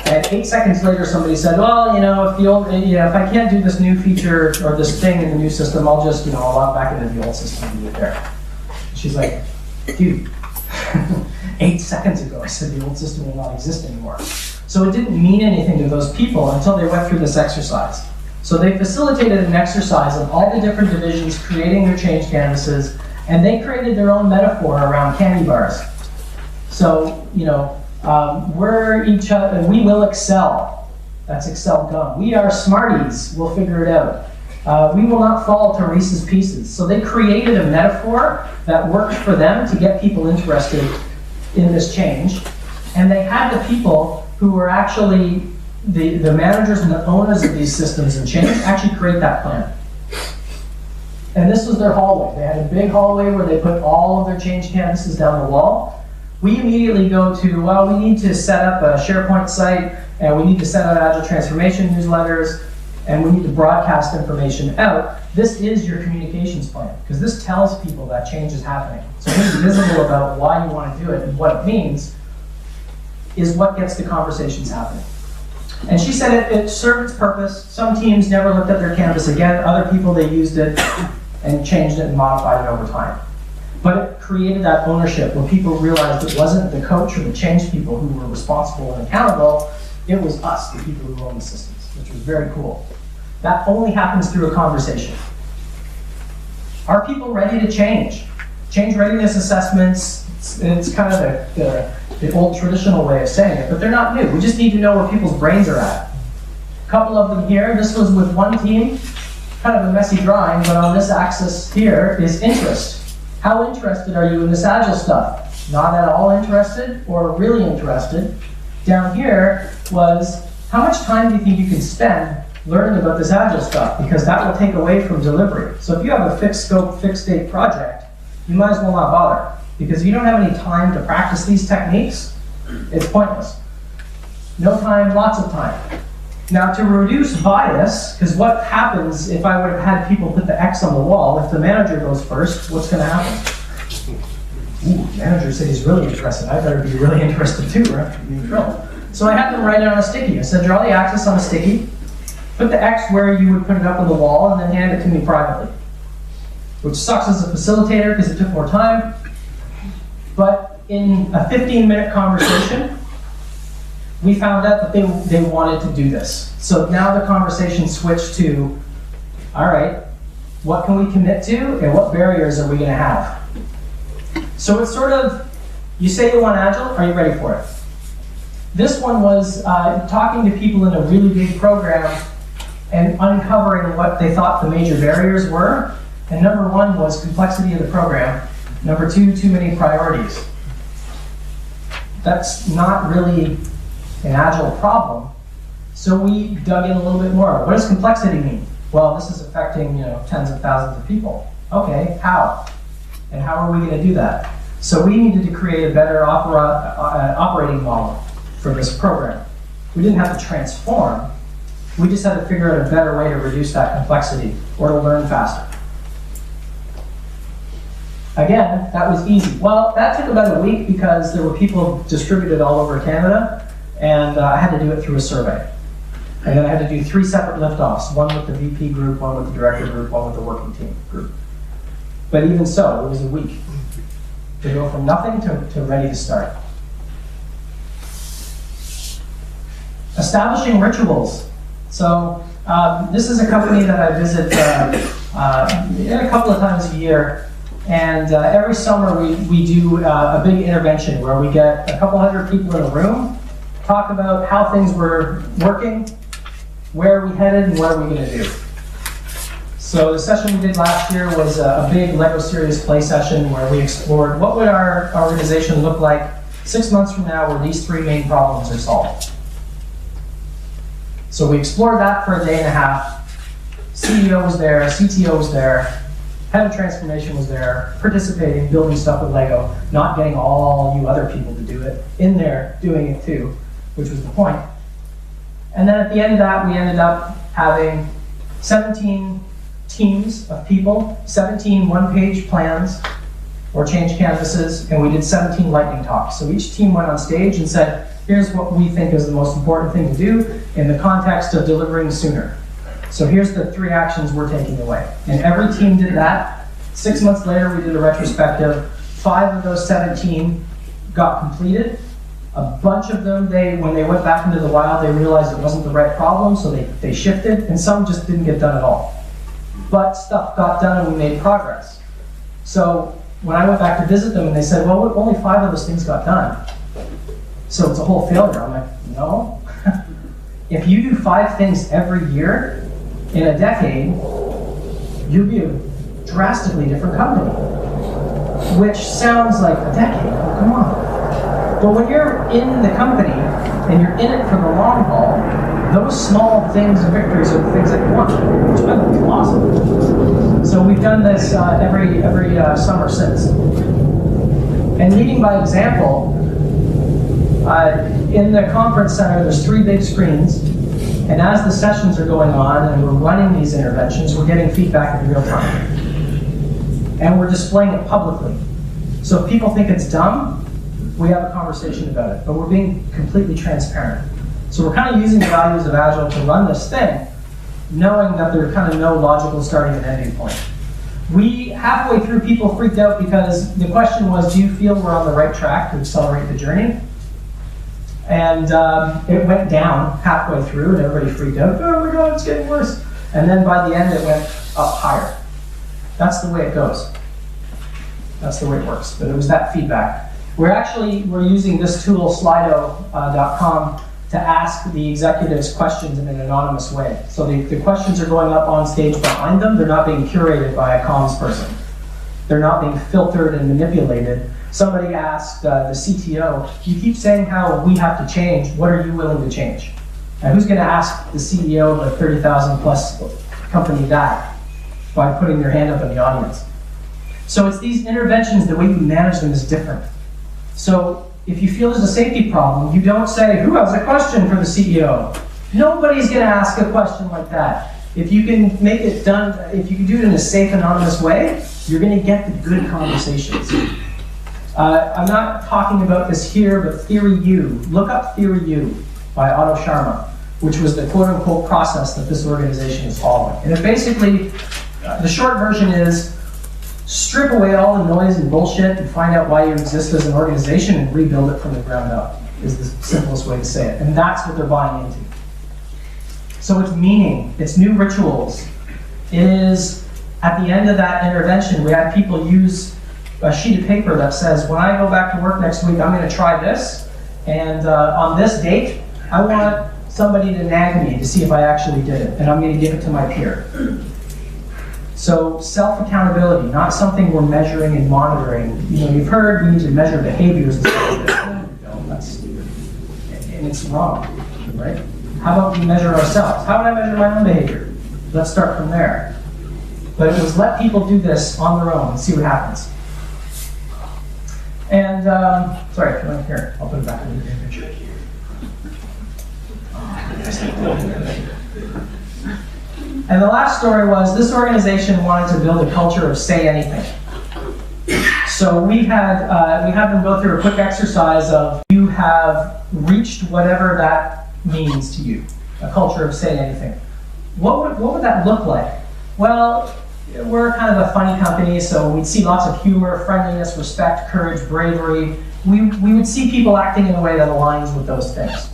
And 8 seconds later, somebody said, well, if I can't do this new feature or this thing in the new system, I'll just, I'll log back into the old system and do it there. She's like, dude, 8 seconds ago I said the old system will not exist anymore. So it didn't mean anything to those people until they went through this exercise. So they facilitated an exercise of all the different divisions creating their change canvases, and they created their own metaphor around candy bars. So, we're each other, and we will excel. That's Excel gum. We are smarties. We'll figure it out. We will not fall to Reese's Pieces. So they created a metaphor that worked for them to get people interested in this change. And they had the people who were actually the managers and the owners of these systems and change actually create that plan. And this was their hallway. They had a big hallway where they put all of their change canvases down the wall. We immediately go to, well, we need to set up a SharePoint site, and we need to send out Agile transformation newsletters, and we need to broadcast information out. This is your communications plan, because this tells people that change is happening. So being visible about why you want to do it and what it means is what gets the conversations happening. And she said it served its purpose. Some teams never looked at their canvas again. Other people, they used it and changed it and modified it over time. But it created that ownership where people realized it wasn't the coach or the change people who were responsible and accountable. It was us, the people who own the systems, which was very cool. That only happens through a conversation. Are people ready to change? Change readiness assessments, it's kind of the old traditional way of saying it, but they're not new. We just need to know where people's brains are at. A couple of them here. This was with one team, kind of a messy drawing, but on this axis here is interest. How interested are you in this Agile stuff? Not at all interested or really interested. Down here was, how much time do you think you can spend learning about this Agile stuff? Because that will take away from delivery. So if you have a fixed scope, fixed date project, you might as well not bother. Because if you don't have any time to practice these techniques, it's pointless. No time, lots of time. Now to reduce bias, because what happens if I would have had people put the X on the wall, if the manager goes first, what's going to happen? Ooh, the manager said he's really interested. I better be really interested too, or I'm being thrilled. So I had them write it on a sticky. I said, draw the axis on a sticky, put the X where you would put it up on the wall, and then hand it to me privately. Which sucks as a facilitator because it took more time. But in a 15-minute conversation, we found out that they wanted to do this. So now the conversation switched to, all right, what can we commit to and what barriers are we going to have? So it's sort of, you say you want Agile, are you ready for it? This one was talking to people in a really big program and uncovering what they thought the major barriers were. And number one was complexity of the program. Number two, too many priorities. That's not really an Agile problem. So we dug in a little bit more. What does complexity mean? Well, this is affecting tens of thousands of people. Okay, how? And how are we going to do that? So we needed to create a better operating model for this program. We didn't have to transform. We just had to figure out a better way to reduce that complexity or to learn faster. Again, that was easy. Well, that took about a week because there were people distributed all over Canada, and I had to do it through a survey. And then I had to do 3 separate liftoffs, one with the VP group, one with the director group, one with the working team group. But even so, it was a week to go from nothing to ready to start. Establishing rituals. So this is a company that I visit a couple of times a year. And every summer we do a big intervention where we get a couple hundred people in a room, talk about how things were working, where are we headed, and what are we going to do. So the session we did last year was a big LEGO Serious Play session where we explored what would our organization look like 6 months from now where these 3 main problems are solved. So we explored that for a day and a half. CEO was there, CTO was there, head of transformation was there, participating, building stuff with Lego, not getting all you other people to do it, in there doing it too, which was the point. And then at the end of that, we ended up having 17 teams of people, 17 one-page plans or change canvases, and we did 17 lightning talks. So each team went on stage and said, here's what we think is the most important thing to do in the context of delivering sooner. So here's the 3 actions we're taking away. And every team did that. 6 months later, we did a retrospective. 5 of those 17 got completed. A bunch of them, when they went back into the wild, they realized it wasn't the right problem, so they shifted, and some just didn't get done at all. But stuff got done and we made progress. So when I went back to visit them and they said, well, only 5 of those things got done. So it's a whole failure. I'm like, no. If you do 5 things every year, in a decade, you'll be a drastically different company. Which sounds like a decade, oh, come on. But when you're in the company and you're in it for the long haul, those small things and victories are the things that you want, which I think is awesome. So we've done this every summer since. And leading by example, in the conference center, there's 3 big screens. And as the sessions are going on and we're running these interventions, we're getting feedback in real time. And we're displaying it publicly. So if people think it's dumb, we have a conversation about it. But we're being completely transparent. So we're kind of using the values of Agile to run this thing, knowing that there's kind of no logical starting and ending point. Halfway through, people freaked out because the question was, do you feel we're on the right track to accelerate the journey? And it went down halfway through, and everybody freaked out. Oh my God, it's getting worse. And then by the end, it went up higher. That's the way it goes. That's the way it works. But it was that feedback. We're using this tool, Slido.com, to ask the executives questions in an anonymous way. So the questions are going up on stage behind them. They're not being curated by a comms person. They're not being filtered and manipulated. Somebody asked the CTO, you keep saying how we have to change. What are you willing to change? And who's going to ask the CEO of a 30,000 plus company that by putting their hand up in the audience? So it's these interventions, the way you manage them is different. So if you feel there's a safety problem, you don't say, who has a question for the CEO? Nobody's going to ask a question like that. If you can make it done, if you can do it in a safe, anonymous way, you're going to get the good conversations. I'm not talking about this here, but Theory U. Look up Theory U by Otto Sharma, which was the quote-unquote process that this organization is following. And it basically, the short version is, strip away all the noise and bullshit and find out why you exist as an organization and rebuild it from the ground up, is the simplest way to say it. And that's what they're buying into. So it's meaning, it's new rituals. It is, at the end of that intervention, we had people use a sheet of paper that says, when I go back to work next week, I'm going to try this, and on this date, I want somebody to nag me to see if I actually did it, and I'm going to give it to my peer. So self-accountability, not something we're measuring and monitoring. You know, you've heard we need to measure behaviors and stuff. No, that's stupid. And it's wrong, right? How about we measure ourselves? How would I measure my own behavior? Let's start from there. But it was let people do this on their own and see what happens. And, sorry, if you want to hear it, I'll put it back in the picture. And the last story was, this organization wanted to build a culture of say anything. So we had them go through a quick exercise of you have reached whatever that means to you, a culture of say anything. What would that look like? Well, we're kind of a funny company, so we'd see lots of humor, friendliness, respect, courage, bravery. We would see people acting in a way that aligns with those things.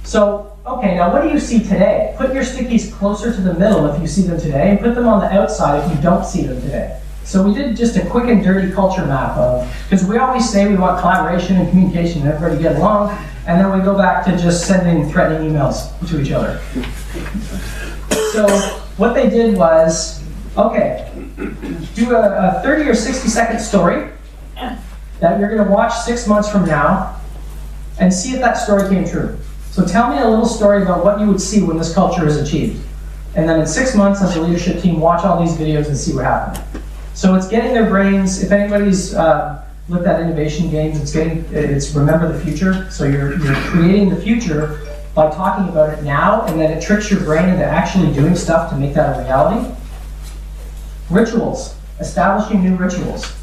So, okay, now what do you see today? Put your stickies closer to the middle if you see them today, and put them on the outside if you don't see them today. So we did just a quick and dirty culture map of, because we always say we want collaboration and communication and everybody to get along, and then we go back to just sending threatening emails to each other. So what they did was, okay, do a 30 or 60 second story that you're going to watch 6 months from now and see if that story came true. So tell me a little story about what you would see when this culture is achieved. And then in 6 months as a leadership team, watch all these videos and see what happened. So it's getting their brains, if anybody's looked at innovation games, it's remember the future. So you're creating the future by talking about it now, and then it tricks your brain into actually doing stuff to make that a reality. Rituals, establishing new rituals.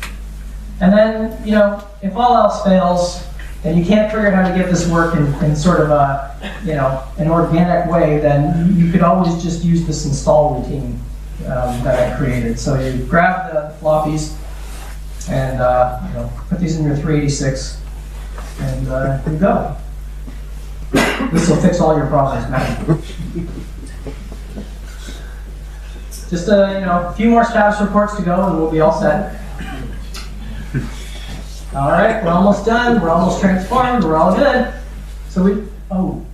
And then, you know, if all else fails, and you can't figure out how to get this work in sort of a, you know, an organic way, then you could always just use this install routine that I created. So you grab the floppies and you know, put these in your 386, and here you go. This will fix all your problems, man. Just you know, a few more status reports to go, and we'll be all set. All right, we're almost done. We're almost transformed. We're all good. So we, oh.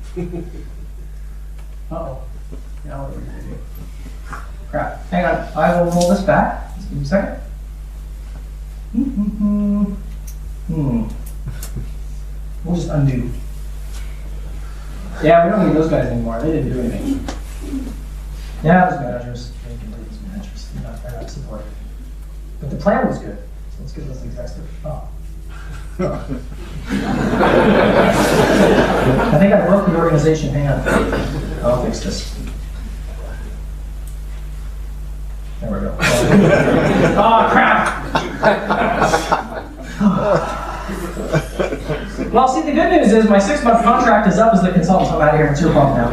Uh-oh. Now what are we going to do? Crap. Hang on. I will roll this back. Just give me a second. We'll just undo. Yeah, we don't need those guys anymore. They didn't do anything. Yeah, those managers. They can leave those managers. They're not supported. But the plan was good. So let's give those execs their. Oh. I think I broke the organization. Hang on. I'll fix this. There we go. Oh, crap! Well, see, the good news is my 6-month contract is up as the consultant, so I'm out of here. It's your problem now.